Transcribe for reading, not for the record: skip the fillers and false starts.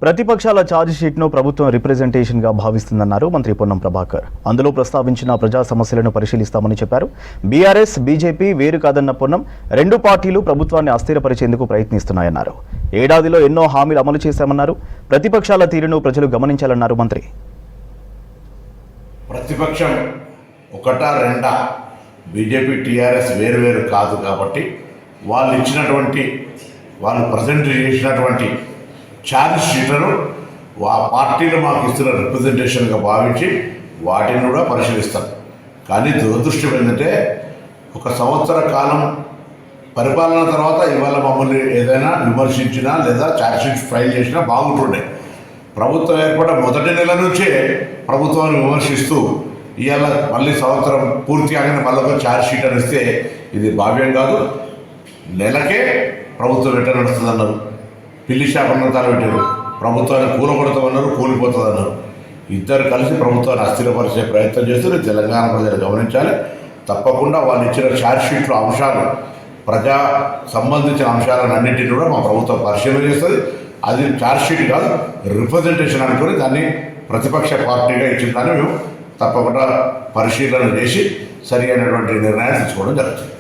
ప్రతిపక్షాల ఛార్జ్ షీట్ను ప్రభుత్వం రిప్రజెంటేషన్గా భావిస్తుందన్నారు మంత్రి పొన్నం ప్రభాకర్. అందులో ప్రస్తావించిన ప్రజా సమస్యలను పరిశీలిస్తామని చెప్పారు. బీఆర్ఎస్, బీజేపీ వేరు కాదన్న పొన్నం రెండు పార్టీలు ప్రభుత్వాన్ని అస్థిరపరిచేందుకు ప్రయత్నిస్తున్నాయన్నారు. ఏడాదిలో ఎన్నో హామీలు అమలు చేశామన్నారు. ప్రతిపక్షాల తీరును ప్రజలు గమనించాలన్నారు మంత్రి. ప్రతిపక్షం ఒకటా రెండా బీజేపీ టీఆర్ఎస్ వేరు కాదు కాబట్టి వాళ్ళు ప్రజెంట్ చేసినటువంటి ఛార్జ్ షీట్లను ఆ పార్టీలు మాకు ఇస్తున్న రిప్రజెంటేషన్గా భావించి వాటిని కూడా పరిశీలిస్తాం. కానీ దురదృష్టం ఏంటంటే ఒక సంవత్సర కాలం పరిపాలన తర్వాత ఇవాళ మమ్మల్ని ఏదైనా విమర్శించినా లేదా ఛార్జ్ షీట్ ఫైల్ చేసినా బాగుంటుండే. ప్రభుత్వం ఏర్పడిన మొదటి నెల నుంచే ప్రభుత్వాన్ని విమర్శిస్తూ ఇవాళ మళ్ళీ సంవత్సరం పూర్తి కాగానే మళ్ళీ ఒక ఛార్జ్ షీట్ అని ఇస్తే ఇది భావ్యం కాదు. నెలకే ప్రభుత్వం ఎట్లా నడుస్తుందన్నారు, పిల్లి శాపనంతాలు పెట్టారు. ప్రభుత్వాన్ని కూలగొడతామన్నారు, కూలిపోతుందన్నారు. ఇద్దరు కలిసి ప్రభుత్వాన్ని అస్థిరపరిచే ప్రయత్నం చేస్తూ తెలంగాణ ప్రజలు గమనించాలి. తప్పకుండా వాళ్ళు ఇచ్చిన ఛార్జ్ షీట్లో అంశాలు, ప్రజా సంబంధించిన అంశాలను అన్నింటినీ కూడా మా ప్రభుత్వం పరిశీలన చేస్తుంది. అది ఛార్జ్ షీట్ కాదు, రిప్రజెంటేషన్ అనుకుని దాన్ని ప్రతిపక్ష పార్టీగా ఇచ్చిన దాన్ని మేము తప్పకుండా పరిశీలన చేసి సరి అయినటువంటి నిర్ణయాలు తీసుకోవడం జరుగుతుంది.